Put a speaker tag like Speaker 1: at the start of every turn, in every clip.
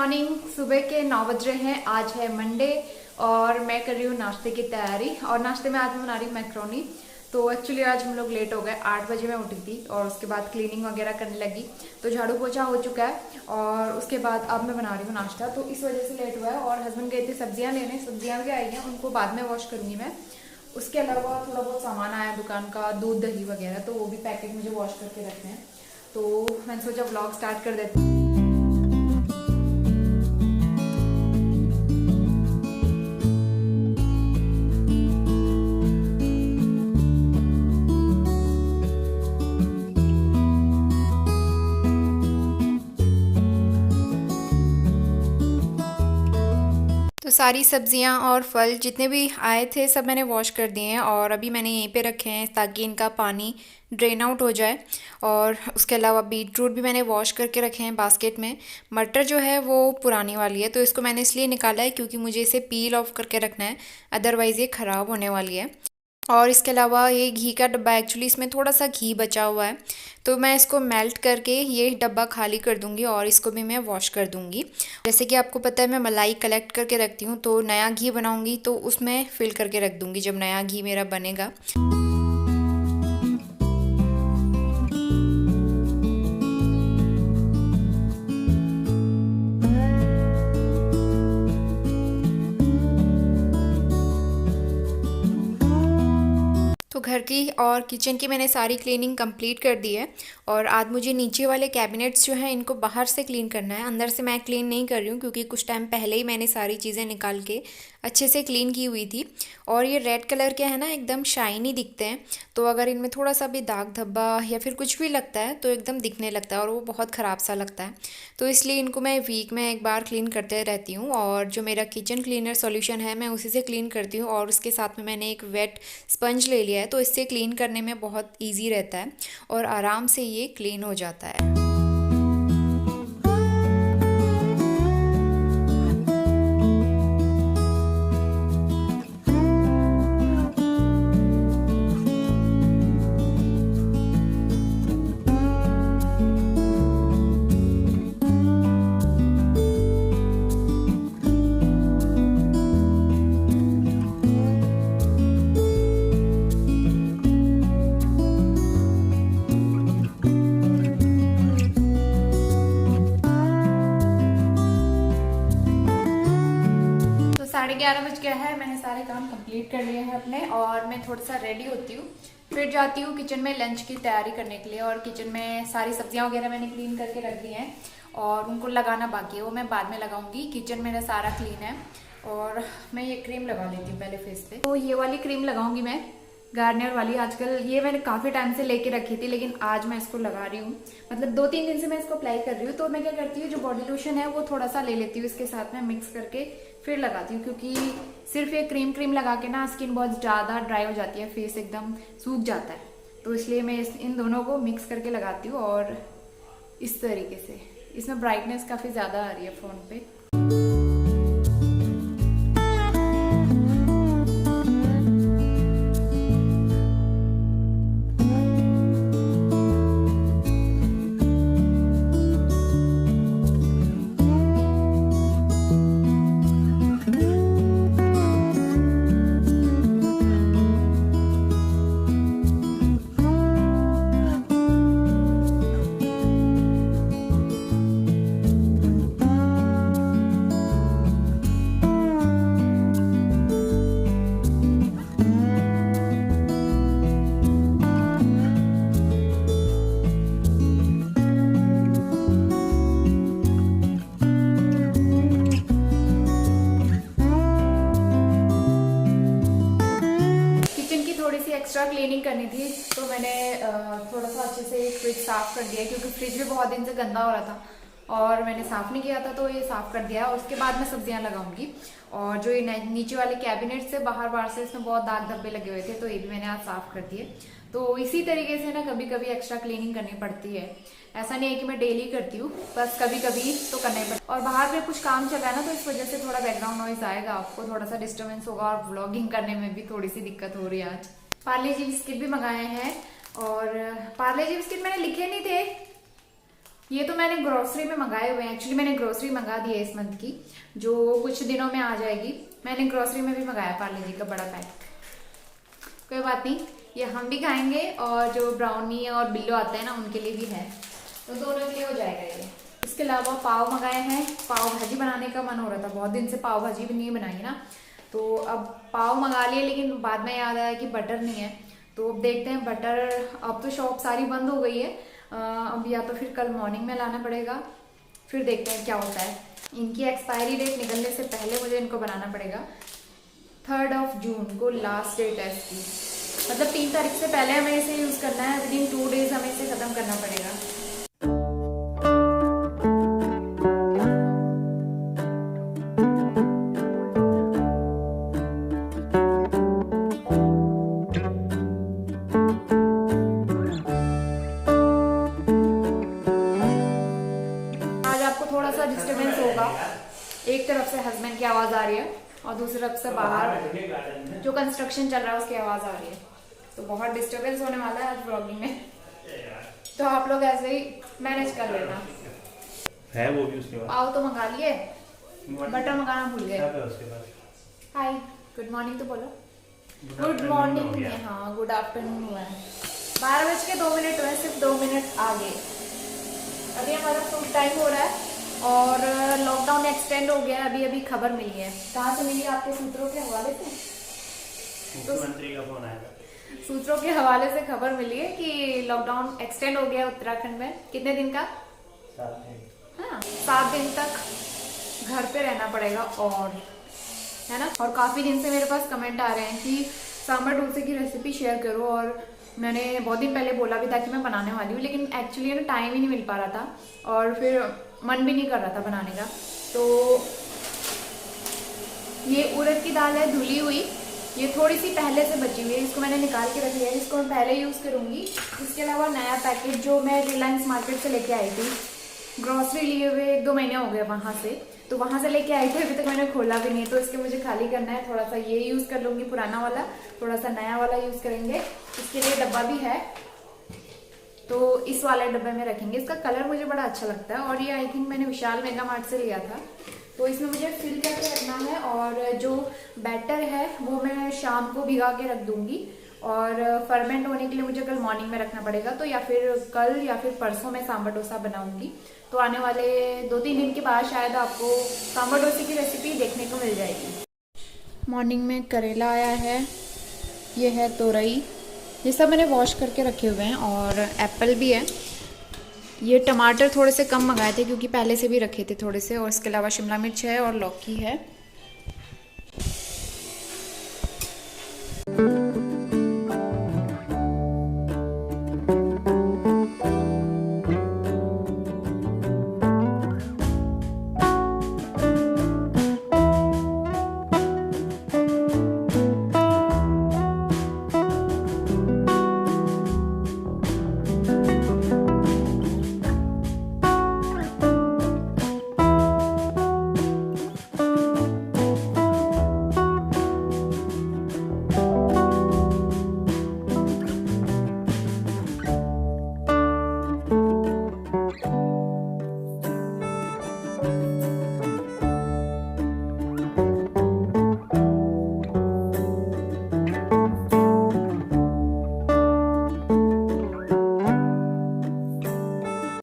Speaker 1: Morning. सुबह के 9 बज रहे हैं। आज है मंडे और मैं कर रही हूँ नाश्ते की तैयारी। और नाश्ते में आज मैं बना रही हूँ मैक्रोनी। तो एक्चुअली आज हम लोग लेट हो गए, 8 बजे मैं उठी थी और उसके बाद क्लीनिंग वगैरह करने लगी, तो झाड़ू पोछा हो चुका है और उसके बाद अब मैं बना रही हूँ नाश्ता, तो इस वजह से लेट हुआ है। और हस्बैंड गए थे सब्जियाँ लेने, सब्जियाँ भी आई हैं, उनको बाद में वॉश करूँगी मैं। उसके अलावा थोड़ा बहुत सामान आया दुकान का, दूध दही वगैरह, तो वो भी पैकेट मुझे वॉश करके रखने हैं। तो मैंने सोचा व्लॉग स्टार्ट कर देती हूँ। तो सारी सब्जियां और फल जितने भी आए थे सब मैंने वॉश कर दिए हैं और अभी मैंने यहीं पे रखे हैं ताकि इनका पानी ड्रेन आउट हो जाए। और उसके अलावा बीट रूट भी मैंने वॉश करके रखे हैं बास्केट में। मटर जो है वो पुरानी वाली है, तो इसको मैंने इसलिए निकाला है क्योंकि मुझे इसे पील ऑफ करके रखना है, अदरवाइज़ ये ख़राब होने वाली है। और इसके अलावा ये घी का डब्बा, एक्चुअली इसमें थोड़ा सा घी बचा हुआ है, तो मैं इसको मेल्ट करके ये डब्बा खाली कर दूंगी और इसको भी मैं वॉश कर दूंगी। जैसे कि आपको पता है मैं मलाई कलेक्ट करके रखती हूँ, तो नया घी बनाऊंगी तो उसमें फिल करके रख दूंगी जब नया घी मेरा बनेगा। तो घर की और किचन की मैंने सारी क्लीनिंग कंप्लीट कर दी है। और आज मुझे नीचे वाले कैबिनेट्स जो हैं इनको बाहर से क्लीन करना है, अंदर से मैं क्लीन नहीं कर रही हूँ क्योंकि कुछ टाइम पहले ही मैंने सारी चीज़ें निकाल के अच्छे से क्लीन की हुई थी। और ये रेड कलर के हैं ना, एकदम शाइनी दिखते हैं, तो अगर इनमें थोड़ा सा भी दाग धब्बा या फिर कुछ भी लगता है तो एकदम दिखने लगता है और वो बहुत ख़राब सा लगता है। तो इसलिए इनको मैं वीक में एक बार क्लीन करते रहती हूँ। और जो मेरा किचन क्लीनर सॉल्यूशन है मैं उसी से क्लीन करती हूँ और उसके साथ में मैंने एक वेट स्पंज ले लिया है, तो इससे क्लीन करने में बहुत ईजी रहता है और आराम से ये क्लीन हो जाता है। तो 11:30 बज गया है, मैंने सारे काम कंप्लीट कर लिए हैं अपने और मैं थोड़ा सा रेडी होती हूँ, फिर जाती हूँ किचन में लंच की तैयारी करने के लिए। और किचन में सारी सब्जियां वगैरह मैंने क्लीन करके रख दी हैं और उनको लगाना बाकी है, वो मैं बाद में लगाऊंगी। किचन मेरा सारा क्लीन है और मैं ये क्रीम लगा लेती हूँ पहले फेस पे। तो ये वाली क्रीम लगाऊंगी मैं, गार्नियर वाली। आजकल ये मैंने काफ़ी टाइम से लेके रखी थी लेकिन आज मैं इसको लगा रही हूँ, मतलब 2-3 दिन से मैं इसको अप्लाई कर रही हूँ। तो मैं क्या करती हूँ, जो बॉडी लोशन है वो थोड़ा सा ले लेती हूँ, इसके साथ में मिक्स करके फिर लगाती हूँ, क्योंकि सिर्फ ये क्रीम लगा के ना स्किन बहुत ज़्यादा ड्राई हो जाती है, फेस एकदम सूख जाता है। तो इसलिए मैं इन दोनों को मिक्स करके लगाती हूँ और इस तरीके से। इसमें ब्राइटनेस काफ़ी ज़्यादा आ रही है फ़ोन पे। एक्स्ट्रा क्लीनिंग करनी थी तो मैंने थोड़ा सा अच्छे से फ्रिज साफ कर दिया, क्योंकि फ्रिज भी बहुत दिन से गंदा हो रहा था और मैंने साफ नहीं किया था, तो ये साफ कर दिया। और उसके बाद मैं सब्जियां लगाऊंगी। और जो ये नीचे वाले कैबिनेट से बाहर से इसमें बहुत दाग धब्बे लगे हुए थे, तो ये भी मैंने आज साफ कर दिए। तो इसी तरीके से ना कभी कभी एक्स्ट्रा क्लीनिंग करनी पड़ती है, ऐसा नहीं है कि मैं डेली करती हूँ, बस कभी कभी तो करना ही पड़ता है। और बाहर पे कुछ काम चल रहा है ना, तो इस वजह से थोड़ा बैकग्राउंड नॉइज आएगा, आपको थोड़ा सा डिस्टर्बेंस होगा और व्लॉगिंग करने में भी थोड़ी सी दिक्कत हो रही है। आज पार्ले जी बिस्किट भी मंगाए हैं, और पार्ले जी बिस्किट मैंने लिखे नहीं थे, ये तो मैंने ग्रोसरी में मंगाए हुए हैं। एक्चुअली मैंने ग्रोसरी मंगा दी है इस मंथ की, जो कुछ दिनों में आ जाएगी। मैंने ग्रोसरी में भी मंगाया पार्ले जी का बड़ा पैक। कोई बात नहीं, ये हम भी खाएंगे और जो ब्राउनी और बिल्लो आते हैं ना उनके लिए भी है, तो दोनों के लिए हो जाएगा ये। इसके अलावा पाव मंगाए हैं। पाव भाजी बनाने का मन हो रहा था, बहुत दिन से पाव भाजी भी नहीं बनाई ना, तो अब पाव मंगा लिए। लेकिन बाद में याद आया कि बटर नहीं है, तो अब देखते हैं बटर। अब तो शॉप सारी बंद हो गई है, अब या तो फिर कल मॉर्निंग में लाना पड़ेगा, फिर देखते हैं क्या होता है। इनकी एक्सपायरी डेट निकलने से पहले मुझे इनको बनाना पड़ेगा। 3 जून को लास्ट डेट है इसकी, मतलब 3 तारीख से पहले हमें इसे यूज़ करना है। विदिन 2 डेज हमें इसे ख़त्म करना पड़ेगा। थोड़ा सा डिस्टरबेंस होगा, एक तरफ से हस्बैंड की आवाज आ रही है और दूसरी तरफ से बाहर जो कंस्ट्रक्शन चल रहा है उसकी आवाज आ रही है, तो बहुत डिस्टरबेंस होने वाला है आज व्लॉगिंग में। तो आप लोग ऐसे ही मैनेज कर लेना
Speaker 2: है। वो भी उसके बाद
Speaker 1: पाव तो मंगा लिए, बटर मंगाना भूल गए। हाय गुड मॉर्निंग तो बोलो। गुड मॉर्निंग है, हाँ गुड आफ्टरनून हुआ है। 12:02 हुए, सिर्फ 2 मिनट आगे। अभी हमारा फ्रूट टाइम हो रहा है और लॉकडाउन एक्सटेंड हो गया है। अभी खबर मिली है। कहाँ से मिली? आपके सूत्रों के हवाले से।
Speaker 2: मुख्यमंत्री का फोन आया था।
Speaker 1: सूत्रों के हवाले से खबर मिली है कि लॉकडाउन एक्सटेंड हो गया उत्तराखंड में। कितने दिन का?
Speaker 2: 7 दिन।
Speaker 1: हाँ, 7 दिन तक घर पे रहना पड़ेगा, और है ना। और काफी दिन से मेरे पास कमेंट आ रहे हैं कि सांभर डोसे की रेसिपी शेयर करो, और मैंने बहुत दिन पहले बोला भी था कि मैं बनाने वाली हूँ, लेकिन एक्चुअली ना टाइम ही नहीं मिल पा रहा था और फिर मन भी नहीं कर रहा था बनाने का। तो ये उड़द की दाल है धुली हुई, ये थोड़ी सी पहले से बची हुई है, इसको मैंने निकाल के रख लिया है, इसको मैं पहले यूज़ करूँगी। इसके अलावा नया पैकेट जो मैं रिलायंस मार्केट से लेके आई थी, ग्रॉसरी लिए हुए 1-2 महीने हो गए वहाँ से, तो वहाँ से लेके आई थी, अभी तक मैंने खोला भी नहीं, तो इसके मुझे खाली करना है। थोड़ा सा ये यूज़ कर लूँगी पुराना वाला, थोड़ा सा नया वाला यूज़ करेंगे। इसके लिए डब्बा भी है, तो इस वाले डब्बे में रखेंगे। इसका कलर मुझे बड़ा अच्छा लगता है, और ये आई थिंक मैंने विशाल मेगा मार्ट से लिया था। तो इसमें मुझे फिल करके रखना है, और जो बैटर है वो मैं शाम को भिगा के रख दूंगी, और फर्मेंट होने के लिए मुझे कल मॉर्निंग में रखना पड़ेगा। तो या फिर कल या फिर परसों मैं सांभर डोसा बनाऊंगी, तो आने वाले 2-3 दिन के बाद शायद आपको सांभर डोसे की रेसिपी देखने को मिल जाएगी। मॉर्निंग में करेला आया है, ये है तोरई, ये सब मैंने वॉश करके रखे हुए हैं, और एप्पल भी है। ये टमाटर थोड़े से कम मंगाए थे क्योंकि पहले से भी रखे थे थोड़े से, और इसके अलावा शिमला मिर्च है और लौकी है।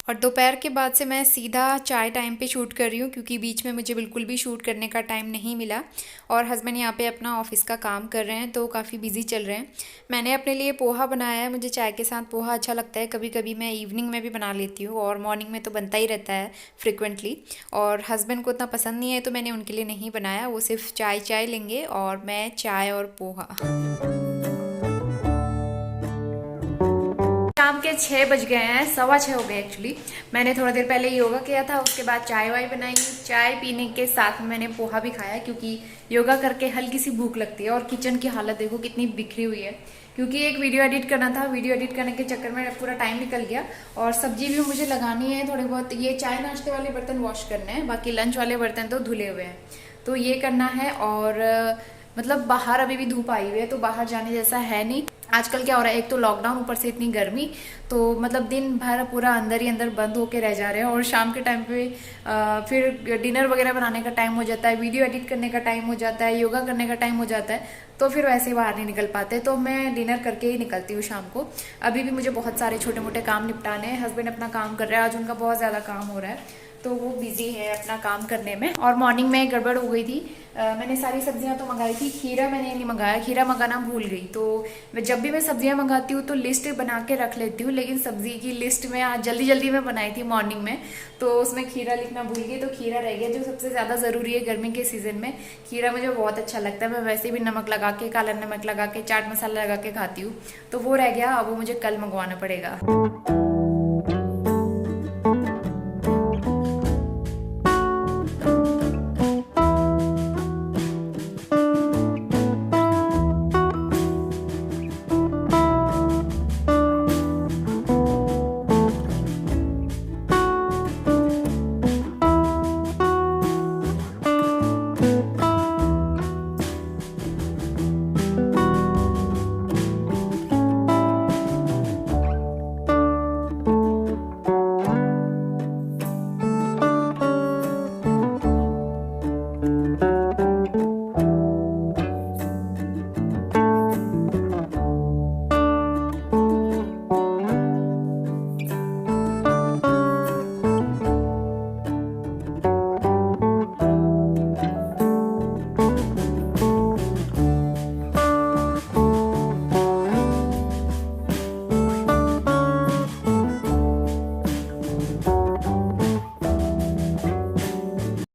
Speaker 1: और दोपहर के बाद से मैं सीधा चाय टाइम पे शूट कर रही हूँ, क्योंकि बीच में मुझे बिल्कुल भी शूट करने का टाइम नहीं मिला, और हस्बैंड यहाँ पे अपना ऑफिस का काम कर रहे हैं, तो काफ़ी बिजी चल रहे हैं। मैंने अपने लिए पोहा बनाया है, मुझे चाय के साथ पोहा अच्छा लगता है। कभी कभी मैं इवनिंग में भी बना लेती हूँ, और मॉर्निंग में तो बनता ही रहता है फ्रिक्वेंटली। और हस्बैंड को उतना पसंद नहीं है, तो मैंने उनके लिए नहीं बनाया, वो सिर्फ चाय लेंगे और मैं चाय और पोहा। शाम के 6 बज गए हैं, 6:15 हो गए एक्चुअली। मैंने थोड़ा देर पहले योगा किया था, उसके बाद चाय वाय बनाई। चाय पीने के साथ में मैंने पोहा भी खाया, क्योंकि योगा करके हल्की सी भूख लगती है। और किचन की हालत देखो कितनी बिखरी हुई है, क्योंकि एक वीडियो एडिट करना था, वीडियो एडिट करने के चक्कर में पूरा टाइम निकल गया। और सब्जी भी मुझे लगानी है थोड़े बहुत। ये चाय नाश्ते वाले बर्तन वॉश करने हैं, बाकी लंच वाले बर्तन तो धुले हुए हैं, तो ये करना है। और मतलब बाहर अभी भी धूप आई हुई है तो बाहर जाने जैसा है नहीं। आजकल क्या हो रहा है, एक तो लॉकडाउन, ऊपर से इतनी गर्मी, तो मतलब दिन भर पूरा अंदर ही अंदर बंद होके रह जा रहे हैं। और शाम के टाइम पे फिर डिनर वगैरह बनाने का टाइम हो जाता है, वीडियो एडिट करने का टाइम हो जाता है, योगा करने का टाइम हो जाता है, तो फिर वैसे ही बाहर नहीं निकल पाते। तो मैं डिनर करके ही निकलती हूँ शाम को। अभी भी मुझे बहुत सारे छोटे मोटे काम निपटाने हैं। हस्बैंड अपना काम कर रहे हैं, आज उनका बहुत ज़्यादा काम हो रहा है तो वो बिजी है अपना काम करने में। और मॉर्निंग में गड़बड़ हो गई थी, मैंने सारी सब्जियां तो मंगाई थी, खीरा मैंने नहीं मंगाया, खीरा मंगाना भूल गई। तो मैं जब भी मैं सब्जियां मंगाती हूँ तो लिस्ट बना के रख लेती हूँ, लेकिन सब्जी की लिस्ट में आज जल्दी जल्दी में बनाई थी मॉर्निंग में, तो उसमें खीरा लिखना भूल गई, तो खीरा रह गया जो सबसे ज़्यादा ज़रूरी है गर्मी के सीज़न में। खीरा मुझे बहुत अच्छा लगता है, मैं वैसे भी नमक लगा के, काला नमक लगा के, चाट मसाला लगा के खाती हूँ, तो वो रह गया, अब वो मुझे कल मंगवाना पड़ेगा।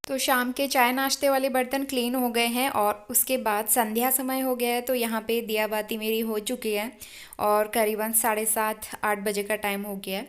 Speaker 1: तो शाम के चाय नाश्ते वाले बर्तन क्लीन हो गए हैं और उसके बाद संध्या समय हो गया है, तो यहाँ पे दिया बाती मेरी हो चुकी है और करीबन 7:30-8 बजे का टाइम हो गया है।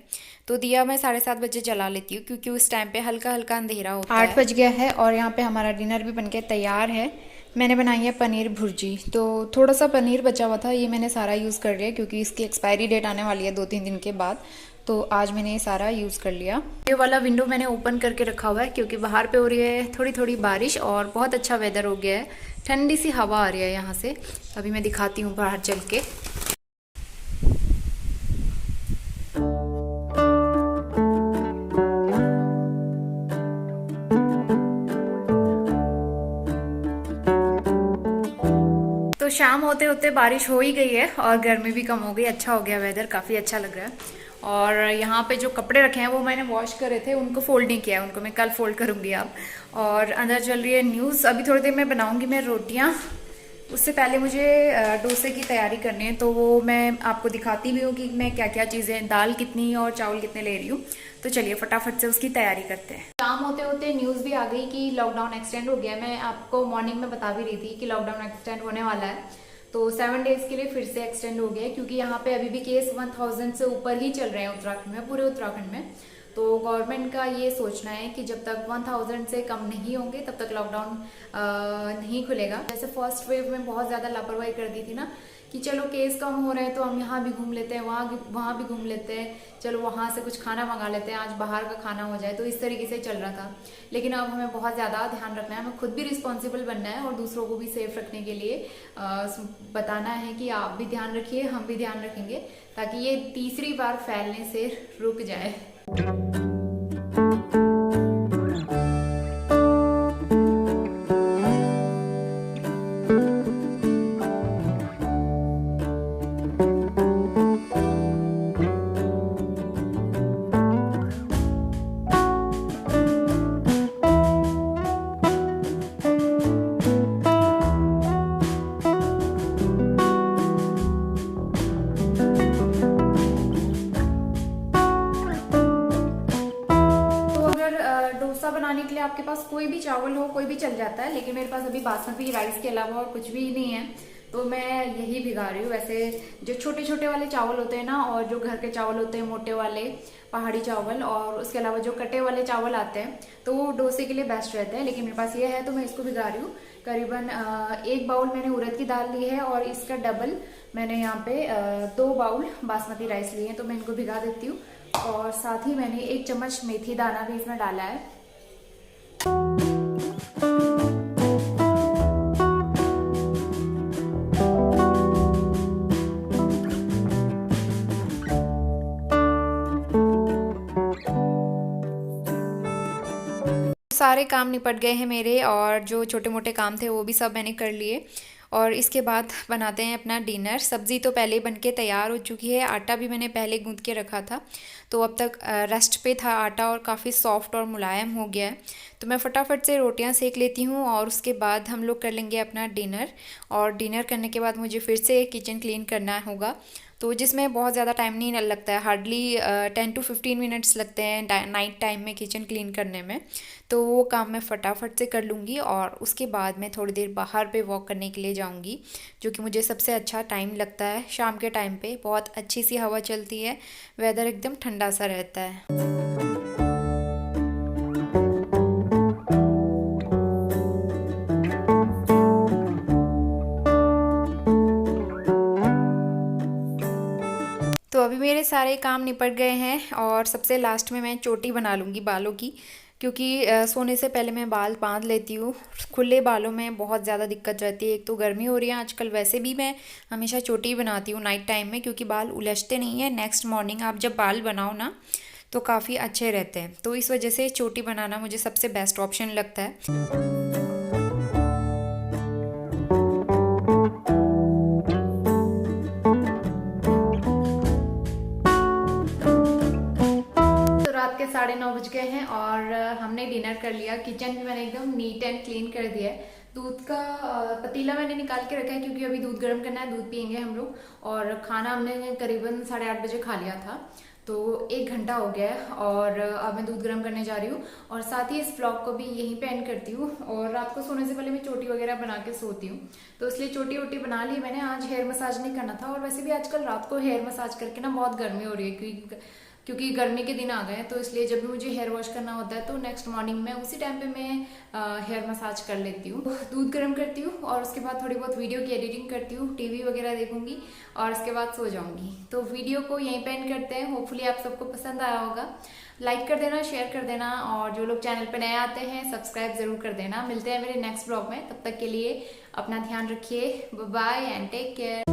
Speaker 1: तो दिया मैं 7:30 बजे जला लेती हूँ क्योंकि उस टाइम पे हल्का हल्का अंधेरा होता है। 8 बज गया है और यहाँ पे हमारा डिनर भी बनके तैयार है। मैंने बनाई है पनीर भुर्जी, तो थोड़ा सा पनीर बचा हुआ था, ये मैंने सारा यूज़ कर लिया क्योंकि इसकी एक्सपायरी डेट आने वाली है 2-3 दिन के बाद, तो आज मैंने ये सारा यूज़ कर लिया। ये वाला विंडो मैंने ओपन करके रखा हुआ है क्योंकि बाहर पे हो रही है थोड़ी थोड़ी बारिश और बहुत अच्छा वेदर हो गया है, ठंडी सी हवा आ रही है यहाँ से। अभी मैं दिखाती हूँ बाहर चल के। तो शाम होते होते बारिश हो ही गई है और गर्मी भी कम हो गई, अच्छा हो गया वेदर, काफ़ी अच्छा लग रहा है। और यहाँ पे जो कपड़े रखे हैं वो मैंने वॉश करे थे, उनको फोल्ड नहीं किया है, उनको मैं कल फोल्ड करूँगी अब। और अंदर चल रही है न्यूज़। अभी थोड़ी देर में बनाऊँगी मैं रोटियाँ, उससे पहले मुझे डोसे की तैयारी करनी है, तो वो मैं आपको दिखाती भी हूँ कि मैं क्या क्या चीज़ें, दाल कितनी और चावल कितने ले रही हूँ। तो चलिए फटाफट से उसकी तैयारी करते हैं। काम होते होते न्यूज़ भी आ गई कि लॉकडाउन एक्सटेंड हो गया। मैं आपको मॉर्निंग में बता भी रही थी कि लॉकडाउन एक्सटेंड होने वाला है, तो 7 डेज के लिए फिर से एक्सटेंड हो गया क्योंकि यहाँ पे अभी भी केस 1000 से ऊपर ही चल रहे हैं उत्तराखंड में, पूरे उत्तराखंड में। तो गवर्नमेंट का ये सोचना है कि जब तक 1000 से कम नहीं होंगे तब तक लॉकडाउन नहीं खुलेगा। जैसे फर्स्ट वेव में बहुत ज़्यादा लापरवाही कर दी थी ना कि चलो केस कम हो रहे हैं तो हम यहाँ भी घूम लेते हैं, वहाँ भी घूम लेते हैं, चलो वहाँ से कुछ खाना मंगा लेते हैं, आज बाहर का खाना हो जाए, तो इस तरीके से चल रहा था। लेकिन अब हमें बहुत ज़्यादा ध्यान रखना है, हमें खुद भी रिस्पॉन्सिबल बनना है और दूसरों को भी सेफ रखने के लिए बताना है कि आप भी ध्यान रखिए, हम भी ध्यान रखेंगे, ताकि ये तीसरी बार फैलने से रुक जाए। डोसा बनाने के लिए आपके पास कोई भी चावल हो, कोई भी चल जाता है, लेकिन मेरे पास अभी बासमती राइस के अलावा और कुछ भी नहीं है, तो मैं यही भिगा रही हूँ। वैसे जो छोटे छोटे वाले चावल होते हैं ना, और जो घर के चावल होते हैं मोटे वाले पहाड़ी चावल, और उसके अलावा जो कटे वाले चावल आते हैं, तो वो डोसे के लिए बेस्ट रहते हैं, लेकिन मेरे पास ये है तो मैं इसको भिगा रही हूँ। करीबन 1 बाउल मैंने उड़द की दाल ली है और इसका डबल मैंने यहाँ पे 2 बाउल बासमती राइस लिए हैं, तो मैं इनको भिगा देती हूँ। और साथ ही मैंने 1 चम्मच मेथी दाना भी इसमें डाला है। सारे काम निपट गए हैं मेरे, और जो छोटे मोटे काम थे वो भी सब मैंने कर लिए। और इसके बाद बनाते हैं अपना डिनर। सब्ज़ी तो पहले बन के तैयार हो चुकी है, आटा भी मैंने पहले गूँथ के रखा था, तो अब तक रेस्ट पे था आटा और काफ़ी सॉफ्ट और मुलायम हो गया है। तो मैं फटाफट से रोटियां सेक लेती हूँ और उसके बाद हम लोग कर लेंगे अपना डिनर। और डिनर करने के बाद मुझे फिर से किचन क्लीन करना होगा, तो जिसमें बहुत ज़्यादा टाइम नहीं लगता है, हार्डली 10 to 15 मिनट्स लगते हैं नाइट टाइम में किचन क्लीन करने में। तो वो काम मैं फटाफट से कर लूँगी और उसके बाद मैं थोड़ी देर बाहर पे वॉक करने के लिए जाऊँगी, जो कि मुझे सबसे अच्छा टाइम लगता है। शाम के टाइम पे बहुत अच्छी सी हवा चलती है, वेदर एकदम ठंडा सा रहता है। तो अभी मेरे सारे काम निपट गए हैं और सबसे लास्ट में मैं चोटी बना लूँगी बालों की, क्योंकि सोने से पहले मैं बाल बांध लेती हूँ। खुले बालों में बहुत ज़्यादा दिक्कत रहती है, एक तो गर्मी हो रही है आजकल, वैसे भी मैं हमेशा चोटी बनाती हूँ नाइट टाइम में, क्योंकि बाल उलझते नहीं हैं। नेक्स्ट मॉर्निंग आप जब बाल बनाओ ना तो काफ़ी अच्छे रहते हैं, तो इस वजह से चोटी बनाना मुझे सबसे बेस्ट ऑप्शन लगता है। रात के 9:30 बज गए हैं और हमने डिनर कर लिया। किचन भी मैंने एकदम नीट एंड क्लीन कर दिया है। दूध का पतीला मैंने निकाल के रखा है, क्योंकि अभी दूध गर्म करना है, दूध पियेंगे हम लोग। और खाना हमने करीबन 8:30 बजे खा लिया था, तो 1 घंटा हो गया है और अब मैं दूध गर्म करने जा रही हूँ। और साथ ही इस व्लॉग को भी यहीं पे एंड करती हूँ। और रात को सोने से पहले मैं चोटी वगैरह बना के सोती हूँ, तो इसलिए चोटी वोटी बना ली मैंने। आज हेयर मसाज नहीं करना था, और वैसे भी आजकल रात को हेयर मसाज करके ना बहुत गर्मी हो रही है, क्योंकि गर्मी के दिन आ गए हैं, तो इसलिए जब भी मुझे हेयर वॉश करना होता है तो नेक्स्ट मॉर्निंग में उसी टाइम पे मैं हेयर मसाज कर लेती हूँ। दूध गर्म करती हूँ और उसके बाद थोड़ी बहुत वीडियो की एडिटिंग करती हूँ, टीवी वगैरह देखूंगी और उसके बाद सो जाऊंगी। तो वीडियो को यहीं पे एंड करते हैं। होपफुली आप सबको पसंद आया होगा। लाइक कर देना, शेयर कर देना, और जो लोग चैनल पर नए आते हैं सब्सक्राइब जरूर कर देना। मिलते हैं मेरे नेक्स्ट ब्लॉग में, तब तक के लिए अपना ध्यान रखिए। Bye and take care.